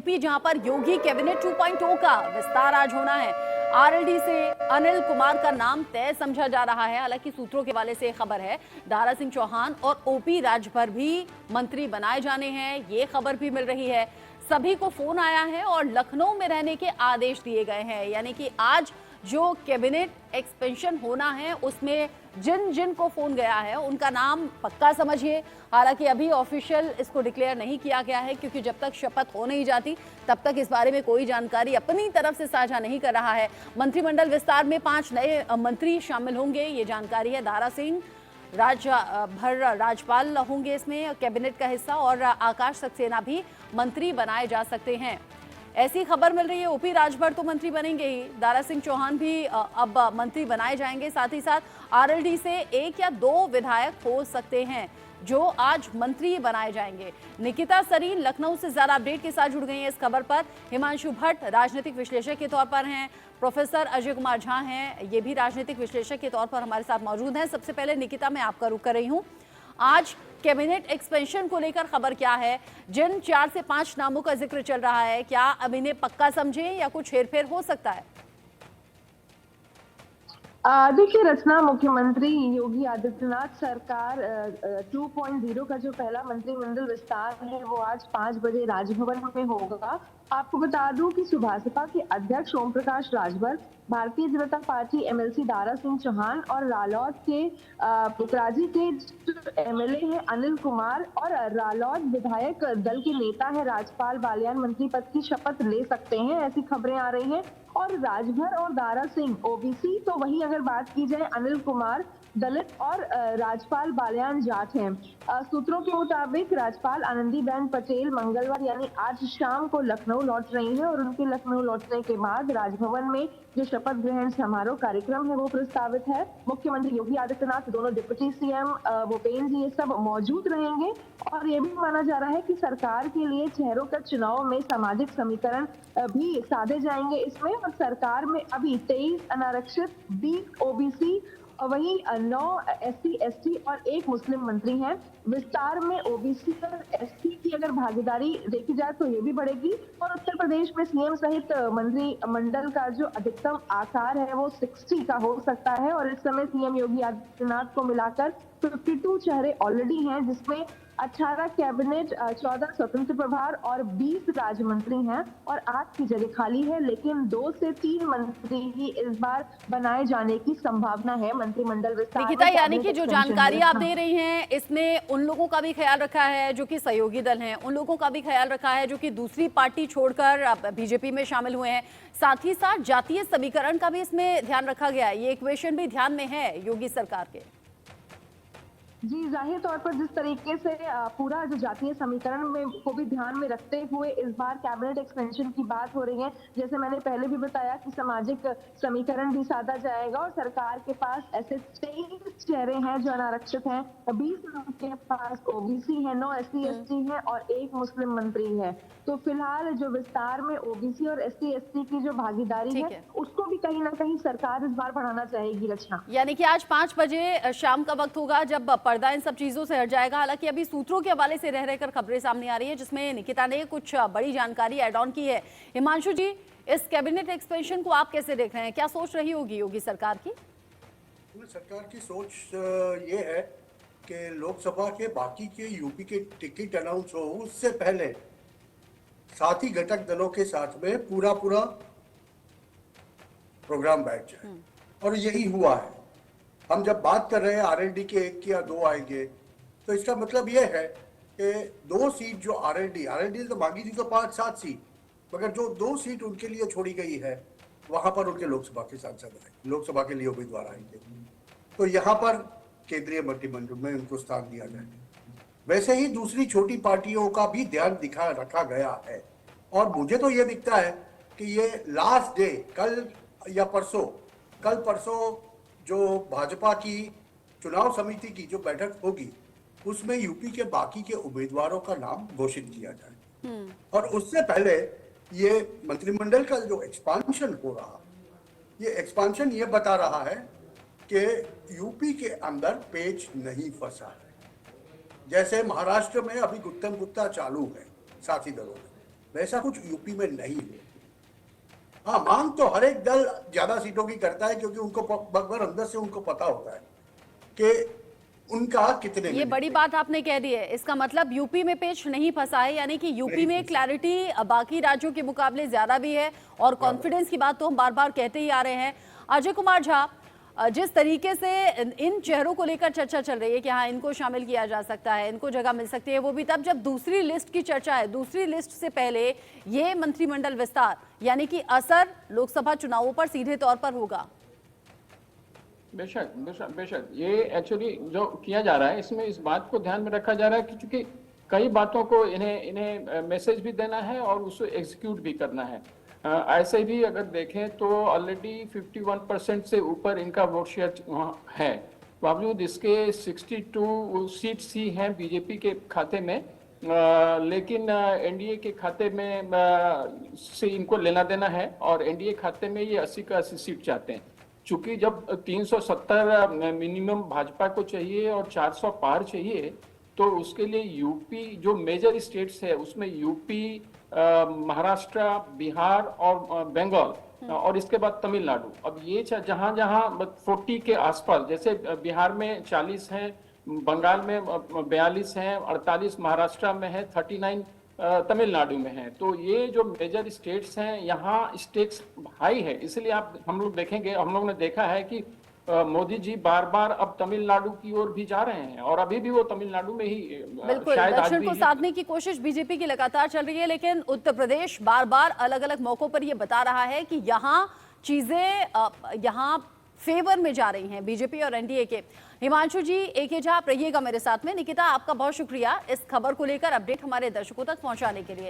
UP, जहां पर योगी cabinet 2.0 का विस्तार आज होना है। आरएलडी से अनिल कुमार का नाम तय समझा जा रहा है। हालांकि सूत्रों के हवाले से खबर है दारा सिंह चौहान और ओपी राजभर भी मंत्री बनाए जाने हैं, ये खबर भी मिल रही है। सभी को फोन आया है और लखनऊ में रहने के आदेश दिए गए हैं। यानी कि आज जो कैबिनेट एक्सपेंशन होना है उसमें जिन जिन को फोन गया है उनका नाम पक्का समझिए। हालांकि अभी ऑफिशियल इसको डिक्लेयर नहीं किया गया है, क्योंकि जब तक शपथ हो नहीं जाती तब तक इस बारे में कोई जानकारी अपनी तरफ से साझा नहीं कर रहा है। मंत्रिमंडल विस्तार में 5 नए मंत्री शामिल होंगे, ये जानकारी है। दारा सिंह भर राजपाल होंगे इसमें कैबिनेट का हिस्सा, और आकाश सक्सेना भी मंत्री बनाए जा सकते हैं, ऐसी खबर मिल रही है। ओपी राजभर तो मंत्री बनेंगे ही, दारा सिंह चौहान भी अब मंत्री बनाए जाएंगे। साथ ही साथ आरएलडी से 1 या 2 विधायक हो सकते हैं जो आज मंत्री बनाए जाएंगे। निकिता सरीन लखनऊ से ज्यादा अपडेट के साथ जुड़ गई हैं इस खबर पर। हिमांशु भट्ट राजनीतिक विश्लेषक के तौर पर हैं, प्रोफेसर अजय कुमार झा हैं, ये भी राजनीतिक विश्लेषक के तौर पर हमारे साथ मौजूद हैं। सबसे पहले निकिता, मैं आपका रुख कर रही हूँ, आज कैबिनेट एक्सपेंशन को लेकर खबर क्या है? जिन 4 से 5 नामों का जिक्र चल रहा है, क्या अब इन्हें पक्का समझे या कुछ हेरफेर हो सकता है? देखिए रचना, मुख्यमंत्री योगी आदित्यनाथ सरकार 2.0 का जो पहला मंत्रिमंडल विस्तार है वो आज 5 बजे राजभवन में होगा। आपको बता दूं कि सुभाषपा के अध्यक्ष ओम प्रकाश राजभर, भारतीय जनता पार्टी एमएलसी दारा सिंह चौहान और रालोद के पुत्राजी के जो एमएलए हैं अनिल कुमार और रालोद विधायक दल के नेता है राजपाल बालियान मंत्री पद की शपथ ले सकते हैं, ऐसी खबरें आ रही हैं। और राजभर और दारा सिंह ओबीसी, तो वहीं अगर बात की जाए अनिल कुमार दलित और राजपाल बालियान जाट हैं। सूत्रों के मुताबिक राजपाल आनंदीबेन पटेल मंगलवार यानी आज शाम को लखनऊ लौट रही हैं और उनके लखनऊ लौटने के बाद राजभवन में जो शपथ ग्रहण समारोह कार्यक्रम है वो प्रस्तावित है। मुख्यमंत्री योगी आदित्यनाथ, दोनों डिप्टी सीएम भूपेन्द्र जी, ये सब मौजूद रहेंगे। और ये भी माना जा रहा है कि सरकार के लिए चेहरों का चुनाव में सामाजिक समीकरण भी साधे जाएंगे इसमें। और सरकार में अभी 23 अनारक्षित, 20 ओबीसी, वहीं 9 एससी एसटी और 1 मुस्लिम मंत्री हैं। विस्तार में ओबीसी और एसटी की अगर भागीदारी देखी जाए तो ये भी बढ़ेगी। और उत्तर प्रदेश में सीएम सहित मंत्रिमंडल का जो अधिकतम आकार है वो 60 का हो सकता है। और इस समय सीएम योगी आदित्यनाथ को मिलाकर 52 चेहरे ऑलरेडी हैं, जिसमें 18 कैबिनेट, 14 स्वतंत्र प्रभार और 20 राज्य मंत्री हैं और 8 की जगह खाली है। लेकिन 2 से 3 मंत्री ही इस बार बनाए जाने की संभावना है मंत्रिमंडल विस्तार। निकिता, यानी कि जो जानकारी आप दे रही हैं इसमें उन लोगों का भी ख्याल रखा है जो कि सहयोगी दल हैं, उन लोगों का भी ख्याल रखा है जो कि दूसरी पार्टी छोड़कर बीजेपी में शामिल हुए हैं, साथ ही साथ जातीय समीकरण का भी इसमें ध्यान रखा गया है। ये इक्वेशन भी ध्यान में है योगी सरकार के? जी, जाहिर तौर पर जिस तरीके से पूरा जो जातीय समीकरण में को भी ध्यान में रखते हुए इस बार कैबिनेट एक्सपेंशन की बात हो रही है, जैसे मैंने पहले भी बताया कि सामाजिक समीकरण भी साधा जाएगा। और सरकार के पास ऐसे 23 चेहरे हैं जो अनारक्षित हैं, 20 के पास ओबीसी है, 9 एससी एसटी है और 1 मुस्लिम मंत्री है। तो फिलहाल जो विस्तार में ओबीसी और एससी एसटी की जो भागीदारी है उसको भी कहीं ना कहीं सरकार इस बार बढ़ाना चाहेगी। रचना, यानी कि आज 5 बजे शाम का वक्त होगा जब पर्दा इन सब चीजों से हट जाएगा। हालांकि अभी सूत्रों के हवाले से रह रहकर खबरें सामने आ रही है, जिसमें निकिता ने कुछ बड़ी जानकारी ऐड ऑन की है। हिमांशु जी, इस कैबिनेट एक्सपेंशन को आप कैसे देख रहे हैं? क्या सोच रही होगी योगी सरकार की? सरकार की सोच ये है कि लोकसभा के बाकी के यूपी के टिकट अनाउंस हो उससे पहले साथी घटक दलों के साथ में पूरा प्रोग्राम बैठ जाए, और यही हुआ है। हम जब बात कर रहे हैं आरएलडी के 1 या 2 आएंगे, तो इसका मतलब यह है कि 2 सीट जो आरएलडी तो मांगी थी तो 5-7 सीट, मगर जो 2 सीट उनके लिए छोड़ी गई है वहां पर उनके लोकसभा के सांसद आएंगे, लोकसभा के लिए उम्मीदवार आएंगे, तो यहाँ पर केंद्रीय मंत्रिमंडल में उनको स्थान दिया जाएगा। वैसे ही दूसरी छोटी पार्टियों का भी ध्यान रखा गया है। और मुझे तो ये दिखता है कि ये लास्ट डे कल परसों जो भाजपा की चुनाव समिति की जो बैठक होगी उसमें यूपी के बाकी के उम्मीदवारों का नाम घोषित किया जाए, और उससे पहले ये मंत्रिमंडल का जो एक्सपांशन हो रहा, ये एक्सपांशन ये बता रहा है कि यूपी के अंदर पेच नहीं फंसा है। जैसे महाराष्ट्र में अभी गुत्तम गुत्ता चालू है साथी दलों में, वैसा कुछ यूपी में नहीं है। हाँ, मांग तो हर एक दल ज्यादा सीटों की करता है, क्योंकि उनको बगैर अंदर से उनको पता होता है कि उनका कितने ये में बड़ी निकलेगा। बात आपने कह दी है। इसका मतलब यूपी में पेच नहीं फंसा है, यानी कि यूपी में क्लैरिटी बाकी राज्यों के मुकाबले ज्यादा भी है, और कॉन्फिडेंस की बात तो हम बार बार कहते ही आ रहे हैं। अजय कुमार झा, जिस तरीके से इन चेहरों को लेकर चर्चा चल रही है कि हाँ इनको शामिल किया जा सकता है, इनको जगह मिल सकती है, वो भी तब जब दूसरी लिस्ट की चर्चा है। दूसरी लिस्ट से पहले ये मंत्रिमंडल विस्तार, यानी कि असर लोकसभा चुनावों पर सीधे तौर पर होगा। बेशक बेशक बेशक, ये एक्चुअली जो किया जा रहा है इसमें इस बात को ध्यान में रखा जा रहा है कि चूंकि कई बातों को इन्हें मैसेज भी देना है और उसको एग्जीक्यूट भी करना है। ऐसे भी अगर देखें तो ऑलरेडी 51% से ऊपर इनका वोट शेयर है, बावजूद इसके 62 सीट्स ही हैं बीजेपी के खाते में, लेकिन एनडीए के खाते में से इनको लेना देना है, और एनडीए खाते में ये 80 का 80 सीट चाहते हैं। चूंकि जब 370 मिनिमम भाजपा को चाहिए और 400 पार चाहिए, तो उसके लिए यूपी जो मेजर स्टेट्स है उसमें यूपी, महाराष्ट्र, बिहार और बंगाल, और इसके बाद तमिलनाडु, अब ये जहां जहां 40 के आसपास, जैसे बिहार में 40 है, बंगाल में 42 है, 48 महाराष्ट्र में है, 39 तमिलनाडु में है। तो ये जो मेजर स्टेट्स हैं यहाँ स्टेक्स हाई है, इसलिए हम लोग देखेंगे, हम लोग ने देखा है कि मोदी जी बार बार अब तमिलनाडु की ओर भी जा रहे हैं, और अभी भी वो तमिलनाडु में ही बिल्कुल शायद आज दक्षिण भी को साधने की कोशिश बीजेपी की लगातार चल रही है, लेकिन उत्तर प्रदेश बार बार अलग अलग मौकों पर ये बता रहा है कि यहाँ चीजें यहाँ फेवर में जा रही हैं बीजेपी और एनडीए के। हिमांशु जी, एक झा आप रहिएगा मेरे साथ में। निकिता, आपका बहुत शुक्रिया इस खबर को लेकर अपडेट हमारे दर्शकों तक पहुंचाने के लिए।